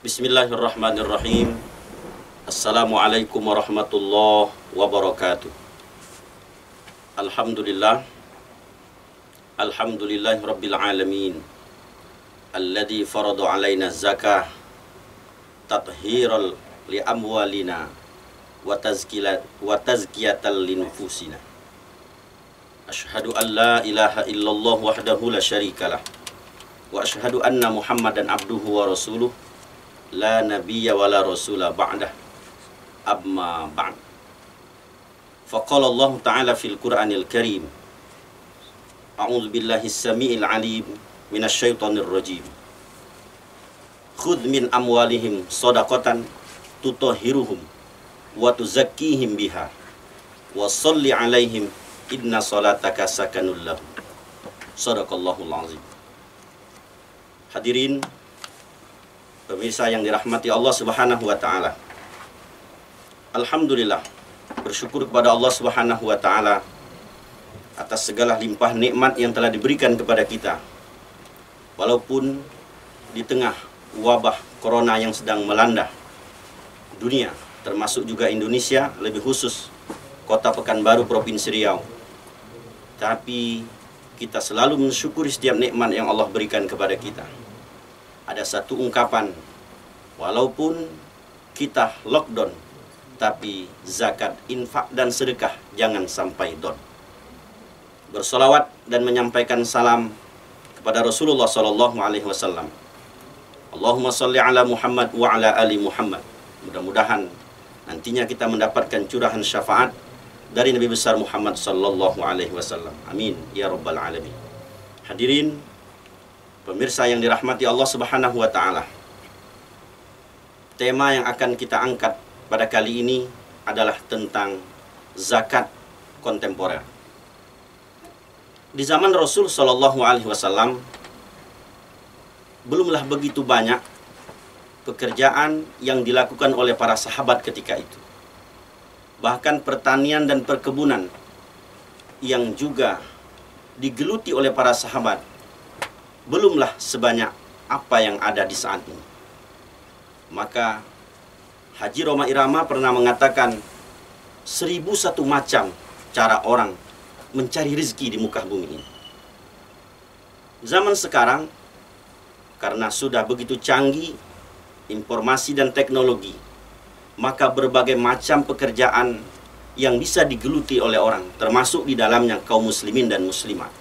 Bismillahirrahmanirrahim. Assalamualaikum warahmatullahi wabarakatuh. Alhamdulillah. Alhamdulillahi rabbil alamin. Alladzi farada alaina zakah tathiral li amwalina wa tazkiyatan li nufusina. Asyhadu an la ilaha illallah wahdahu la syarikalah. Wa asyhadu anna Muhammadan abduhu wa rasuluh. La nabiyya wa la rasula ba'dah. Amma ba'd. Faqala Allah Ta'ala fil Qur'anil Karim. A'udzu billahi as-sami'il 'alim minasy syaithanir rajim. Khudh min amwalihim shadaqatan tutahhiruhum wa tuzakkihim biha wa shalli 'alaihim inna salataka sakanul lahum. Shadaqallahul 'azim. Hadirin pemirsa yang dirahmati Allah Subhanahu wa taala. Alhamdulillah, bersyukur kepada Allah Subhanahu wa taala atas segala limpah nikmat yang telah diberikan kepada kita. Walaupun di tengah wabah corona yang sedang melanda dunia, termasuk juga Indonesia, lebih khusus Kota Pekanbaru Provinsi Riau. Tapi kita selalu mensyukuri setiap nikmat yang Allah berikan kepada kita. Ada satu ungkapan, walaupun kita lockdown, tapi zakat, infak, dan sedekah jangan sampai down. Bersolawat dan menyampaikan salam kepada Rasulullah SAW. Allahumma salli ala Muhammad wa ala ali Muhammad. Mudah-mudahan nantinya kita mendapatkan curahan syafaat dari Nabi besar Muhammad SAW. Amin ya rabbal alamin. Hadirin pemirsa yang dirahmati Allah Subhanahu wa taala. Tema yang akan kita angkat pada kali ini adalah tentang zakat kontemporer. Di zaman Rasul sallallahu alaihi wasallam belumlah begitu banyak pekerjaan yang dilakukan oleh para sahabat ketika itu. Bahkan pertanian dan perkebunan yang juga digeluti oleh para sahabat belumlah sebanyak apa yang ada di saat ini. Maka Haji Roma Irama pernah mengatakan 1001 macam cara orang mencari rezeki di muka bumi ini. Zaman sekarang, karena sudah begitu canggih informasi dan teknologi, maka berbagai macam pekerjaan yang bisa digeluti oleh orang, termasuk di dalamnya kaum muslimin dan muslimat.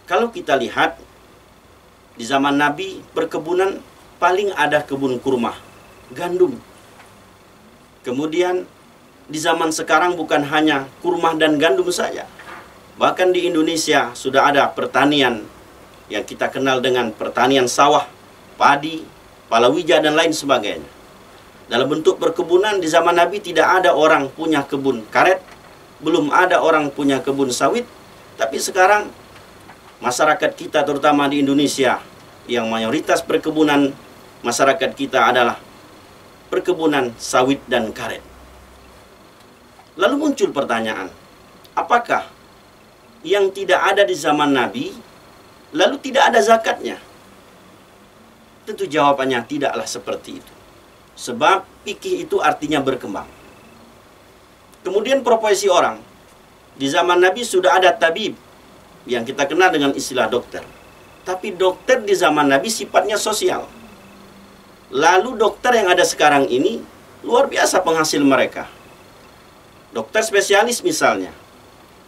Kalau kita lihat di zaman Nabi, perkebunan paling ada kebun kurma, gandum. Kemudian di zaman sekarang bukan hanya kurma dan gandum saja. Bahkan di Indonesia sudah ada pertanian yang kita kenal dengan pertanian sawah, padi, palawija dan lain sebagainya. Dalam bentuk perkebunan di zaman Nabi tidak ada orang punya kebun karet, belum ada orang punya kebun sawit, tapi sekarang masyarakat kita terutama di Indonesia yang mayoritas perkebunan masyarakat kita adalah perkebunan sawit dan karet. Lalu muncul pertanyaan, apakah yang tidak ada di zaman Nabi lalu tidak ada zakatnya? Tentu jawabannya tidaklah seperti itu. Sebab fikih itu artinya berkembang. Kemudian profesi orang, di zaman Nabi sudah ada tabib yang kita kenal dengan istilah dokter. Tapi dokter di zaman Nabi sifatnya sosial. Lalu dokter yang ada sekarang ini luar biasa penghasil mereka. Dokter spesialis misalnya,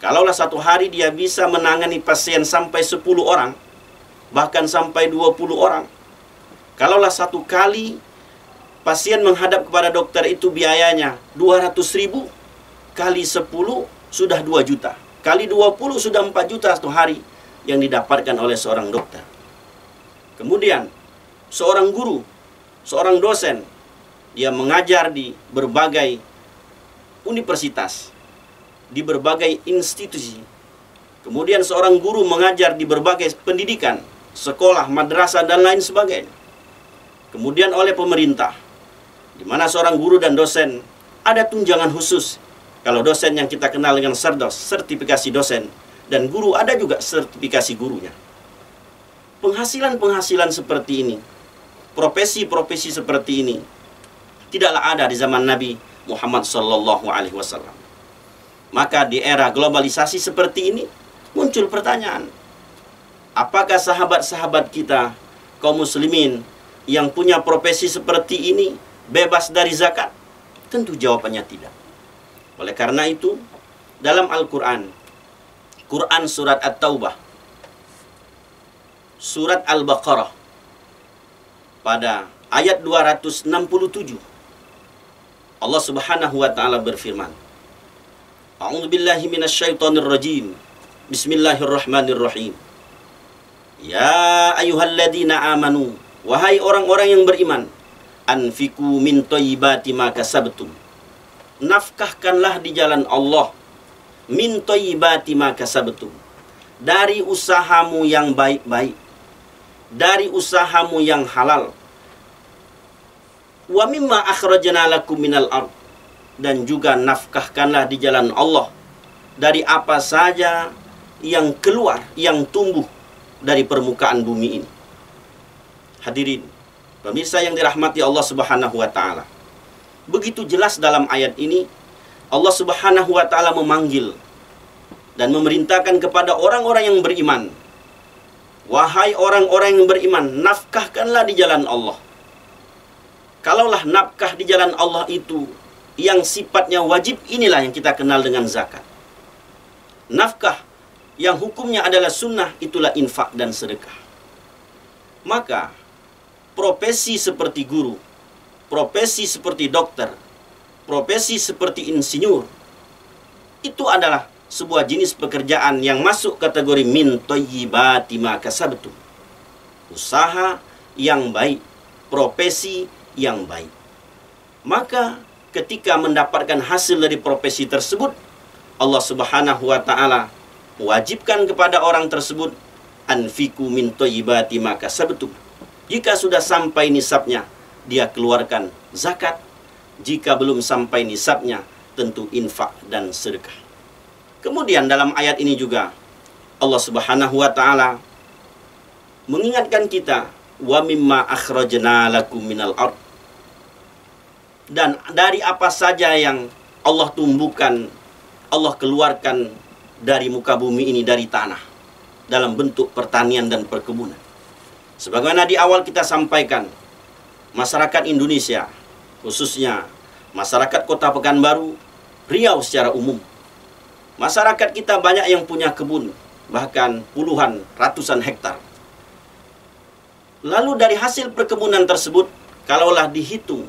kalaulah satu hari dia bisa menangani pasien sampai 10 orang, bahkan sampai 20 orang. Kalaulah satu kali pasien menghadap kepada dokter itu biayanya 200.000, kali 10 sudah 2 juta. Kali 20 sudah 4 juta satu hari yang didapatkan oleh seorang dokter. Kemudian seorang guru, seorang dosen, dia mengajar di berbagai universitas, di berbagai institusi. Kemudian seorang guru mengajar di berbagai pendidikan, sekolah, madrasah dan lain sebagainya. Kemudian oleh pemerintah, di mana seorang guru dan dosen ada tunjangan khusus. Kalau dosen yang kita kenal dengan Serdos, sertifikasi dosen, dan guru ada juga sertifikasi gurunya. Penghasilan-penghasilan seperti ini profesi-profesi seperti ini tidaklah ada di zaman Nabi Muhammad sallallahu alaihi wasallam. Maka di era globalisasi seperti ini muncul pertanyaan, apakah sahabat-sahabat kita kaum muslimin yang punya profesi seperti ini bebas dari zakat? Tentu jawabannya tidak. Oleh karena itu, dalam Al-Quran, Quran surat At-Taubah, surat Al-Baqarah, pada ayat 267, Allah Subhanahu wa taala berfirman, A'udzu billahi minasyaitonir rajim. Bismillahirrahmanirrahim. Ya ayyuhalladzina amanu, wahai orang-orang yang beriman, anfiqu min thayyibati ma kasabtum. Nafkahkanlah di jalan Allah min thayyibati ma kasabtum, dari usahamu yang baik-baik, dari usahamu yang halal. Wa mimma akhrajna lakum minal ard, dan juga nafkahkanlah di jalan Allah dari apa saja yang keluar, yang tumbuh dari permukaan bumi ini. Hadirin, pemirsa yang dirahmati Allah Subhanahu wa taala. Begitu jelas dalam ayat ini Allah Subhanahu wa taala memanggil dan memerintahkan kepada orang-orang yang beriman, wahai orang-orang yang beriman, nafkahkanlah di jalan Allah. Kalaulah nafkah di jalan Allah itu yang sifatnya wajib, inilah yang kita kenal dengan zakat. Nafkah yang hukumnya adalah sunnah, itulah infak dan sedekah. Maka profesi seperti guru, profesi seperti dokter, profesi seperti insinyur, itu adalah sebuah jenis pekerjaan yang masuk kategori min thayyibati ma kasabtum. Usaha yang baik, profesi yang baik. Maka ketika mendapatkan hasil dari profesi tersebut, Allah Subhanahu wa taala mewajibkan kepada orang tersebut, anfiqu min thayyibati ma kasabtum. Jika sudah sampai nisabnya, dia keluarkan zakat. Jika belum sampai nisabnya, tentu infak dan sedekah. Kemudian dalam ayat ini juga Allah Subhanahu wa taala mengingatkan kita, wa mimma akhrajna lakum minal ard, dan dari apa saja yang Allah tumbuhkan, Allah keluarkan dari muka bumi ini, dari tanah, dalam bentuk pertanian dan perkebunan. Sebagaimana di awal kita sampaikan, masyarakat Indonesia, khususnya masyarakat Kota Pekanbaru, Riau secara umum, masyarakat kita banyak yang punya kebun, bahkan puluhan, ratusan hektar. Lalu dari hasil perkebunan tersebut, kalaulah dihitung,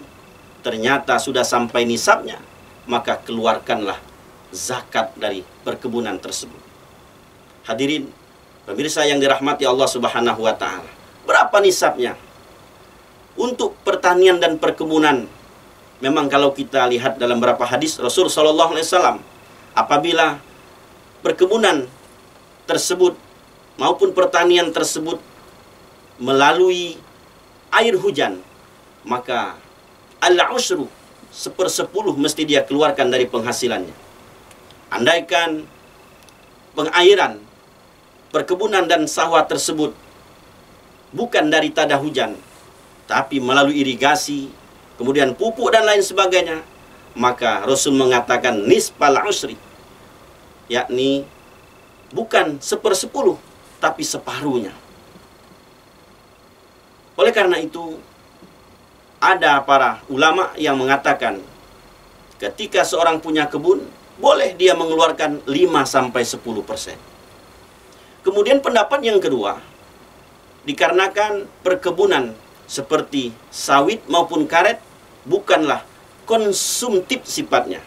ternyata sudah sampai nisabnya, maka keluarkanlah zakat dari perkebunan tersebut. Hadirin, pemirsa yang dirahmati Allah Subhanahu wa taala, berapa nisabnya? Untuk pertanian dan perkebunan, memang kalau kita lihat dalam beberapa hadis Rasul sallallahu alaihi wasallam, apabila perkebunan tersebut maupun pertanian tersebut melalui air hujan, maka al-ushru, 1/10 mesti dia keluarkan dari penghasilannya. Andaikan pengairan perkebunan dan sawah tersebut bukan dari tada hujan, tapi melalui irigasi, kemudian pupuk dan lain sebagainya, maka Rasul mengatakan nisfal usri, yakni bukan 1/10, tapi separuhnya. Oleh karena itu, ada para ulama yang mengatakan ketika seorang punya kebun, boleh dia mengeluarkan 5-10%. Kemudian pendapat yang kedua, dikarenakan perkebunan seperti sawit maupun karet bukanlah konsumtif sifatnya,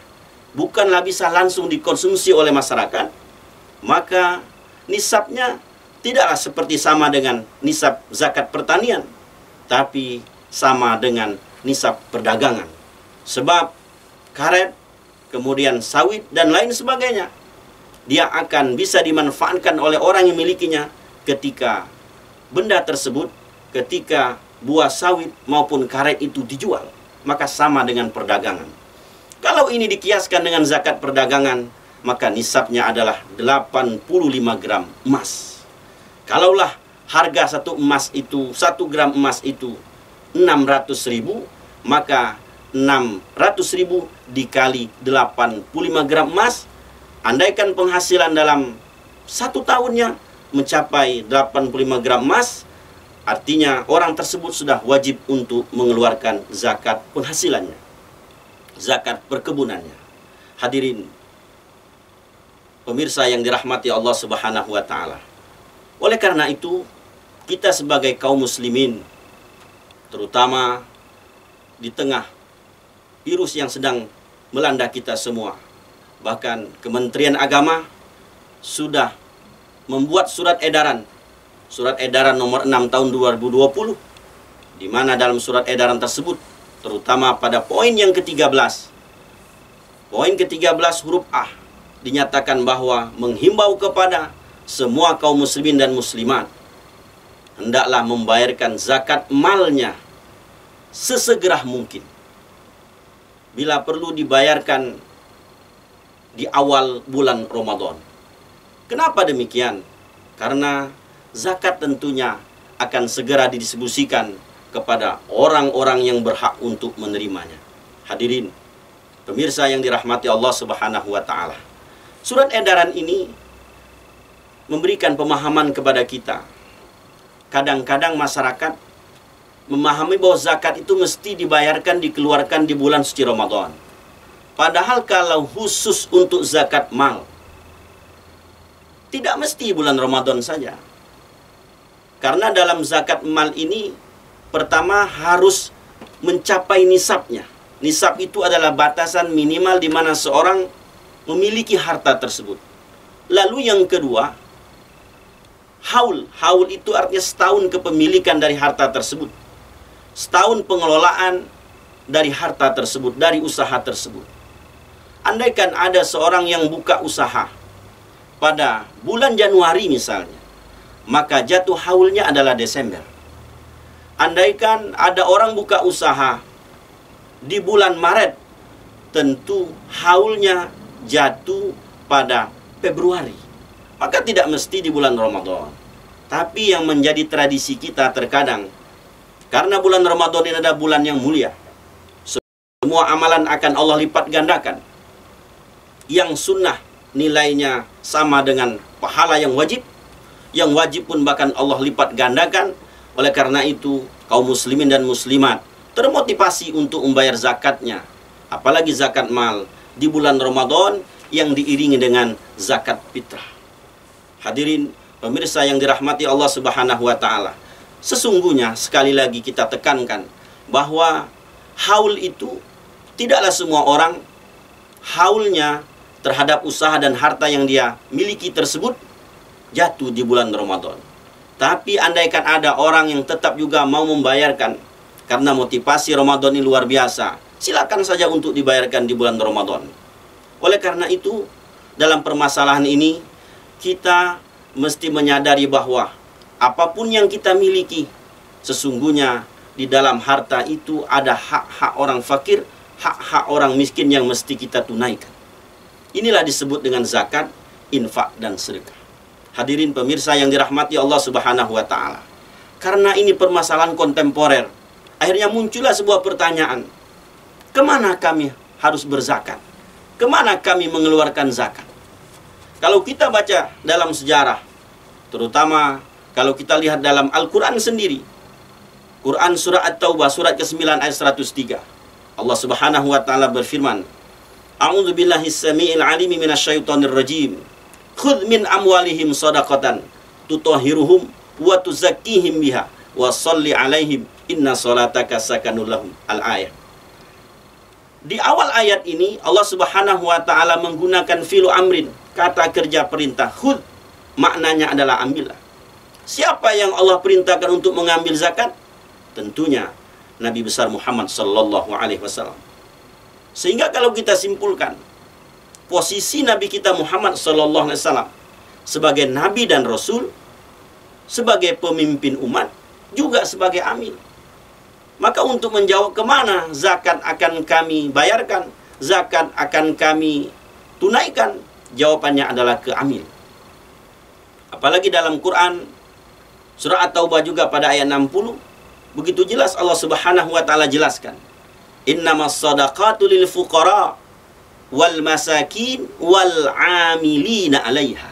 bukanlah bisa langsung dikonsumsi oleh masyarakat, maka nisabnya tidaklah seperti sama dengan nisab zakat pertanian, tapi sama dengan nisab perdagangan. Sebab karet, kemudian sawit dan lain sebagainya, dia akan bisa dimanfaatkan oleh orang yang milikinya ketika benda tersebut, ketika buah sawit maupun karet itu dijual, maka sama dengan perdagangan. Kalau ini dikiaskan dengan zakat perdagangan, maka nisabnya adalah 85 gram emas. Kalaulah harga 1 gram emas itu 600.000, maka 600.000 dikali 85 gram emas, andaikan penghasilan dalam 1 tahunnya mencapai 85 gram emas, artinya orang tersebut sudah wajib untuk mengeluarkan zakat penghasilannya, zakat perkebunannya. Hadirin pemirsa yang dirahmati Allah Subhanahu wa taala. Oleh karena itu, kita sebagai kaum muslimin, terutama di tengah virus yang sedang melanda kita semua, bahkan Kementerian Agama sudah membuat surat edaran nomor 6 tahun 2020, di mana dalam surat edaran tersebut, terutama pada poin yang ke-13, poin ke-13 huruf A, dinyatakan bahwa menghimbau kepada semua kaum muslimin dan muslimat hendaklah membayarkan zakat malnya sesegera mungkin. Bila perlu dibayarkan di awal bulan Ramadan. Kenapa demikian? Karena zakat tentunya akan segera didistribusikan kepada orang-orang yang berhak untuk menerimanya. Hadirin pemirsa yang dirahmati Allah Subhanahu wa taala. Surat edaran ini memberikan pemahaman kepada kita. Kadang-kadang masyarakat memahami bahwa zakat itu mesti dibayarkan, dikeluarkan di bulan suci Ramadan. Padahal kalau khusus untuk zakat mal, tidak mesti bulan Ramadan saja. Karena dalam zakat mal ini, pertama harus mencapai nisabnya. Nisab itu adalah batasan minimal di mana seorang memiliki harta tersebut. Lalu yang kedua, haul. Haul itu artinya setahun kepemilikan dari harta tersebut. Setahun pengelolaan dari harta tersebut, dari usaha tersebut. Andaikan ada seorang yang buka usaha pada bulan Januari misalnya, maka jatuh haulnya adalah Desember. Andaikan ada orang buka usaha di bulan Maret, tentu haulnya jatuh pada Februari. Maka tidak mesti di bulan Ramadan. Tapi yang menjadi tradisi kita terkadang, karena bulan Ramadan ini adalah bulan yang mulia, semua amalan akan Allah lipat gandakan. Yang sunnah nilainya sama dengan pahala yang wajib pun bahkan Allah lipat gandakan. Oleh karena itu, kaum muslimin dan muslimat termotivasi untuk membayar zakatnya, apalagi zakat mal di bulan Ramadan yang diiringi dengan zakat fitrah. Hadirin pemirsa yang dirahmati Allah Subhanahu wa taala, sesungguhnya sekali lagi kita tekankan bahwa haul itu tidaklah semua orang haulnya terhadap usaha dan harta yang dia miliki tersebut jatuh di bulan Ramadan. Tapi andaikan ada orang yang tetap juga mau membayarkan karena motivasi Ramadan ini luar biasa, silakan saja untuk dibayarkan di bulan Ramadan. Oleh karena itu, dalam permasalahan ini kita mesti menyadari bahwa apapun yang kita miliki, sesungguhnya di dalam harta itu ada hak-hak orang fakir, hak-hak orang miskin yang mesti kita tunaikan. Inilah disebut dengan zakat, infak, dan sedekah. Hadirin pemirsa yang dirahmati Allah Subhanahu wa taala. Karena ini permasalahan kontemporer, akhirnya muncullah sebuah pertanyaan. Kemana kami harus berzakat? Kemana kami mengeluarkan zakat? Kalau kita baca dalam sejarah, terutama kalau kita lihat dalam Al-Quran sendiri, Quran surah At-Taubah surat ke-9 ayat 103, Allah Subhanahu wa taala berfirman, A'udzu billahi samii'il 'aliimi minasyaitonir rajim. Khudh min amwalihim shadaqatan tutahhiruhum wa tuzakkihim biha wa shalli 'alaihim inna salataka sakanul lahum. Al-ayat. Di awal ayat ini Allah Subhanahu wa taala menggunakan fi'lu amrin, kata kerja perintah. Khudh maknanya adalah ambillah. Siapa yang Allah perintahkan untuk mengambil zakat? Tentunya Nabi besar Muhammad sallallahu alaihi wasallam. Sehingga kalau kita simpulkan, posisi Nabi kita Muhammad sallallahu alaihi wasallam sebagai nabi dan rasul, sebagai pemimpin umat, juga sebagai amil. Maka untuk menjawab kemana zakat akan kami bayarkan, zakat akan kami tunaikan, jawabannya adalah ke amil. Apalagi dalam Quran surah At-Taubah juga pada ayat 60, begitu jelas Allah Subhanahu wa taala jelaskan. Innamas shadaqatu lil fuqara wal masakin wal 'amilina 'alaiha.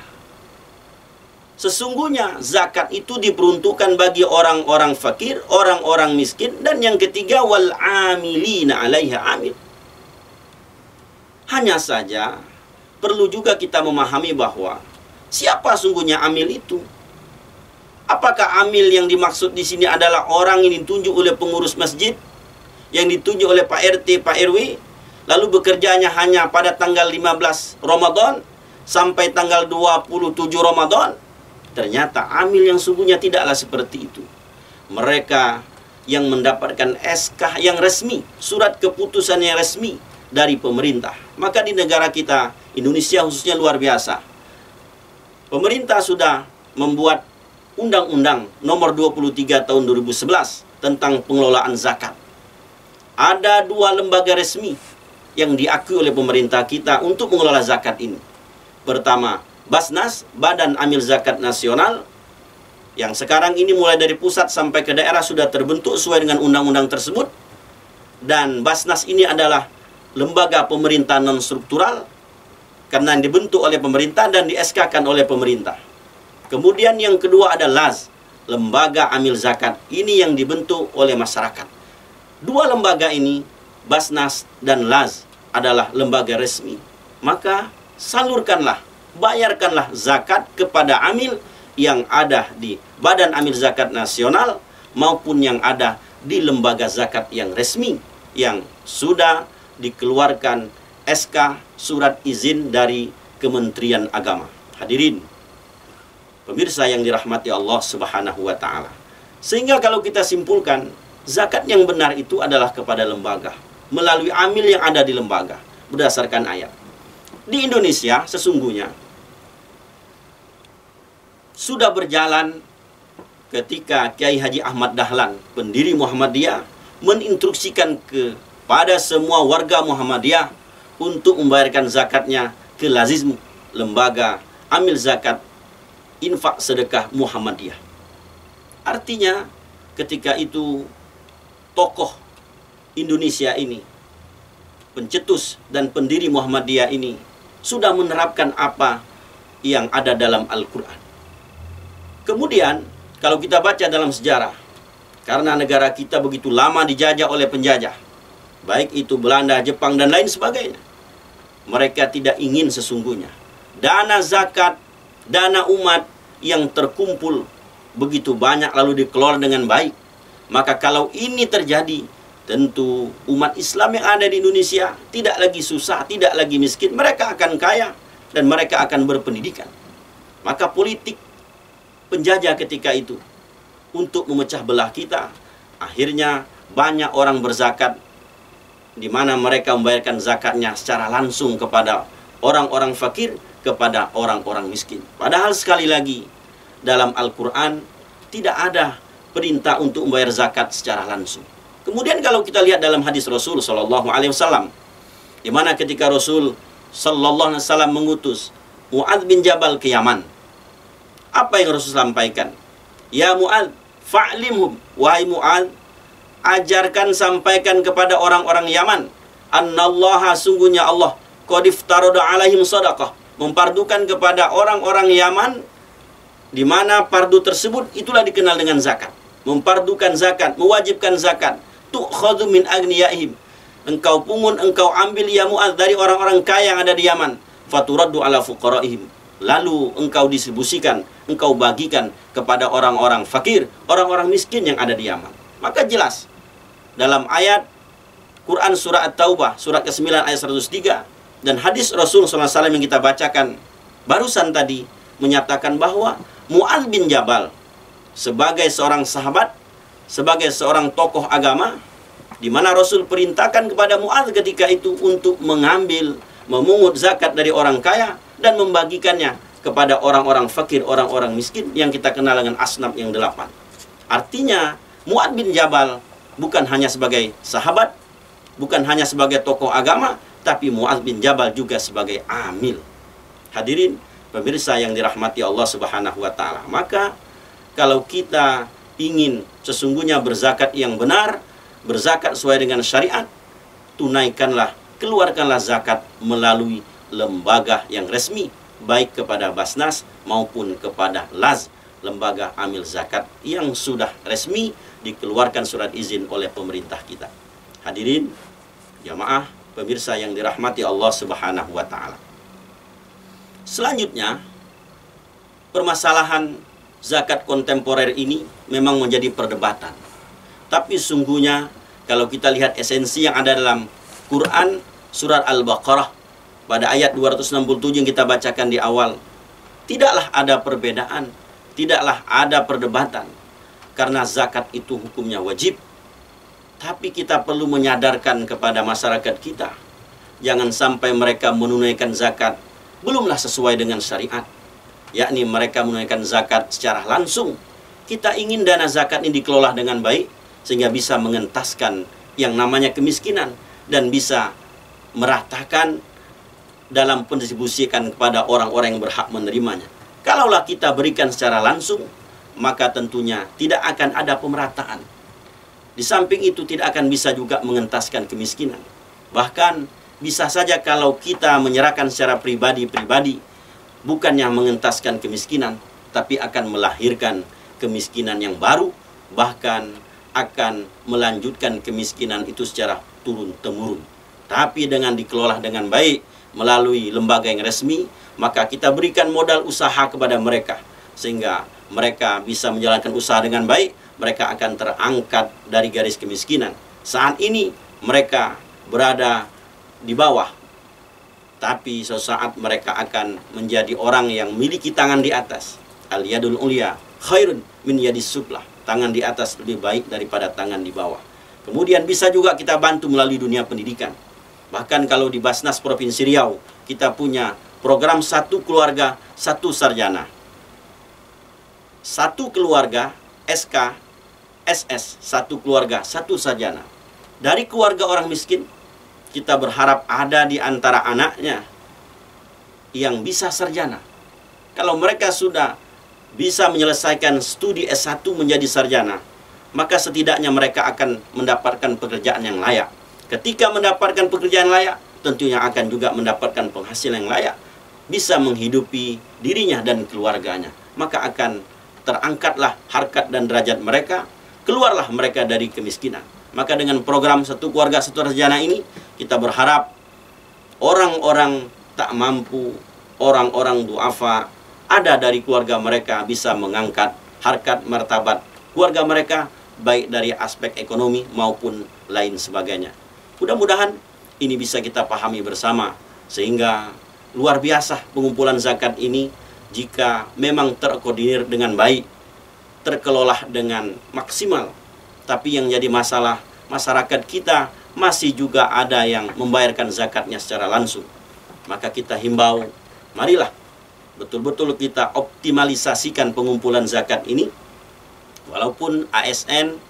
Sesungguhnya zakat itu diperuntukkan bagi orang-orang fakir, orang-orang miskin, dan yang ketiga wal 'amilina 'alaiha, amil. Hanya saja perlu juga kita memahami bahwa siapa sungguhnya amil itu? Apakah amil yang dimaksud di sini adalah orang yang ditunjuk oleh pengurus masjid, yang ditunjuk oleh Pak RT, Pak RW, lalu bekerjanya hanya pada tanggal 15 Ramadan sampai tanggal 27 Ramadan? Ternyata amil yang sungguhnya tidaklah seperti itu. Mereka yang mendapatkan SK yang resmi, surat keputusan yang resmi dari pemerintah. Maka di negara kita, Indonesia khususnya luar biasa. Pemerintah sudah membuat Undang-Undang Nomor 23 Tahun 2011 tentang pengelolaan zakat. Ada 2 lembaga resmi yang diakui oleh pemerintah kita untuk mengelola zakat ini. Pertama, Basnas, Badan Amil Zakat Nasional, yang sekarang ini mulai dari pusat sampai ke daerah sudah terbentuk sesuai dengan undang-undang tersebut. Dan Basnas ini adalah lembaga pemerintah non-struktural karena dibentuk oleh pemerintah dan di-SK-kan oleh pemerintah. Kemudian yang kedua ada LAZ, Lembaga Amil Zakat. Ini yang dibentuk oleh masyarakat. 2 lembaga ini, Basnas dan LAZ, adalah lembaga resmi. Maka salurkanlah, bayarkanlah zakat kepada amil yang ada di Badan Amil Zakat Nasional maupun yang ada di lembaga zakat yang resmi yang sudah dikeluarkan SK surat izin dari Kementerian Agama. Hadirin pemirsa yang dirahmati Allah Subhanahu wa taala. Sehingga kalau kita simpulkan, zakat yang benar itu adalah kepada lembaga, melalui amil yang ada di lembaga berdasarkan ayat. Di Indonesia sesungguhnya sudah berjalan ketika Kiai Haji Ahmad Dahlan, pendiri Muhammadiyah, meninstruksikan kepada semua warga Muhammadiyah untuk membayarkan zakatnya ke Lazizmu, lembaga amil zakat infak sedekah Muhammadiyah. Artinya ketika itu tokoh Indonesia ini, pencetus dan pendiri Muhammadiyah ini sudah menerapkan apa yang ada dalam Al-Quran. Kemudian kalau kita baca dalam sejarah, karena negara kita begitu lama dijajah oleh penjajah, baik itu Belanda, Jepang, dan lain sebagainya, mereka tidak ingin sesungguhnya dana zakat, dana umat yang terkumpul begitu banyak lalu dikelola dengan baik. Maka kalau ini terjadi, tentu umat Islam yang ada di Indonesia tidak lagi susah, tidak lagi miskin. Mereka akan kaya dan mereka akan berpendidikan. Maka politik penjajah ketika itu untuk memecah belah kita, akhirnya banyak orang berzakat, di mana mereka membayarkan zakatnya secara langsung kepada orang-orang fakir, kepada orang-orang miskin. Padahal sekali lagi, dalam Al-Quran tidak ada perintah untuk membayar zakat secara langsung. Kemudian kalau kita lihat dalam hadis Rasul Sallallahu Alaihi Wasallam, di mana ketika Rasul Sallallahu Alaihi Wasallam mengutus Mu'adz bin Jabal ke Yaman, apa yang Rasul sampaikan? Ya Mu'adz, fa'limhum, wahai Mu'adz, ajarkan, sampaikan kepada orang-orang Yaman, annallaha, sungguhnya Allah, qad iftarada alaihim sadaqah, mempardukan kepada orang-orang Yaman, di mana pardu tersebut itulah dikenal dengan zakat. Mempardukan zakat, mewajibkan zakat. Tu'khadhu min agniyaihim, engkau pungut, engkau ambil ya Mu'adz dari orang-orang kaya yang ada di Yaman, faturaddu ala fuqaraihim, lalu engkau distribusikan, engkau bagikan kepada orang-orang fakir, orang-orang miskin yang ada di Yaman. Maka jelas dalam ayat Quran surah At-Taubah surat ke-9 ayat 103 dan hadis Rasul SAW yang kita bacakan barusan tadi menyatakan bahwa Mu'adz bin Jabal sebagai seorang sahabat, sebagai seorang tokoh agama, di mana Rasul perintahkan kepada Mu'adz ketika itu untuk mengambil, memungut zakat dari orang kaya dan membagikannya kepada orang-orang fakir, orang-orang miskin yang kita kenal dengan asnaf yang 8. Artinya Mu'adz bin Jabal bukan hanya sebagai sahabat, bukan hanya sebagai tokoh agama, tapi Mu'adz bin Jabal juga sebagai amil. Hadirin pemirsa yang dirahmati Allah Subhanahu wa taala. Maka kalau kita ingin sesungguhnya berzakat yang benar, berzakat sesuai dengan syariat, tunaikanlah, keluarkanlah zakat melalui lembaga yang resmi, baik kepada Basnas maupun kepada LAZ, lembaga amil zakat yang sudah resmi dikeluarkan surat izin oleh pemerintah kita. Hadirin jamaah pemirsa yang dirahmati Allah Subhanahu wa taala. Selanjutnya, permasalahan zakat kontemporer ini memang menjadi perdebatan. Tapi sungguhnya kalau kita lihat esensi yang ada dalam Quran surat Al-Baqarah pada ayat 267 yang kita bacakan di awal, tidaklah ada perbedaan, tidaklah ada perdebatan, karena zakat itu hukumnya wajib. Tapi kita perlu menyadarkan kepada masyarakat kita, jangan sampai mereka menunaikan zakat belumlah sesuai dengan syariat, yakni mereka menunaikan zakat secara langsung. Kita ingin dana zakat ini dikelola dengan baik, sehingga bisa mengentaskan yang namanya kemiskinan, dan bisa meratakan dalam pendistribusikan kepada orang-orang yang berhak menerimanya. Kalaulah kita berikan secara langsung, maka tentunya tidak akan ada pemerataan. Di samping itu tidak akan bisa juga mengentaskan kemiskinan. Bahkan bisa saja kalau kita menyerahkan secara pribadi-pribadi, bukannya mengentaskan kemiskinan, tapi akan melahirkan kemiskinan yang baru, bahkan akan melanjutkan kemiskinan itu secara turun-temurun. Tapi dengan dikelola dengan baik melalui lembaga yang resmi, maka kita berikan modal usaha kepada mereka, sehingga mereka bisa menjalankan usaha dengan baik, mereka akan terangkat dari garis kemiskinan. Saat ini mereka berada di bawah, tapi suatu saat mereka akan menjadi orang yang memiliki tangan di atas. Al-yadul ulya khairun min yadis suflah. Tangan di atas lebih baik daripada tangan di bawah. Kemudian bisa juga kita bantu melalui dunia pendidikan. Bahkan kalau di Basnas Provinsi Riau, kita punya program satu keluarga, satu sarjana. Satu keluarga, SK, SS, satu keluarga, satu sarjana. Dari keluarga orang miskin, kita berharap ada di antara anaknya yang bisa sarjana. Kalau mereka sudah bisa menyelesaikan studi S1 menjadi sarjana, maka setidaknya mereka akan mendapatkan pekerjaan yang layak. Ketika mendapatkan pekerjaan layak, tentunya akan juga mendapatkan penghasilan yang layak, bisa menghidupi dirinya dan keluarganya. Maka akan terangkatlah harkat dan derajat mereka, keluarlah mereka dari kemiskinan. Maka dengan program satu keluarga satu sarjana ini, kita berharap orang-orang tak mampu, orang-orang duafa, ada dari keluarga mereka bisa mengangkat harkat martabat keluarga mereka, baik dari aspek ekonomi maupun lain sebagainya. Mudah-mudahan ini bisa kita pahami bersama, sehingga luar biasa pengumpulan zakat ini jika memang terkoordinir dengan baik, terkelola dengan maksimal. Tapi yang jadi masalah, masyarakat kita masih juga ada yang membayarkan zakatnya secara langsung. Maka kita himbau, marilah betul-betul kita optimalisasikan pengumpulan zakat ini, walaupun ASN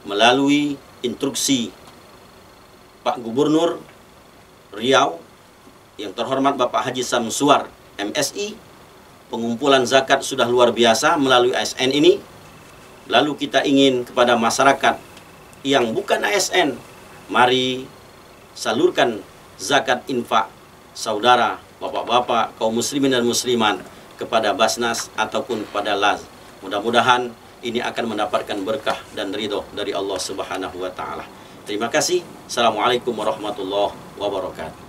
melalui instruksi Pak Gubernur Riau yang terhormat Bapak Haji Samsuar MSI, pengumpulan zakat sudah luar biasa melalui ASN ini. Lalu kita ingin kepada masyarakat yang bukan ASN, mari salurkan zakat infak saudara, bapak-bapak, kaum muslimin dan muslimat kepada Basnas ataupun kepada LAZ. Mudah-mudahan ini akan mendapatkan berkah dan ridho dari Allah Subhanahu wa taala. Terima kasih. Assalamualaikum warahmatullahi wabarakatuh.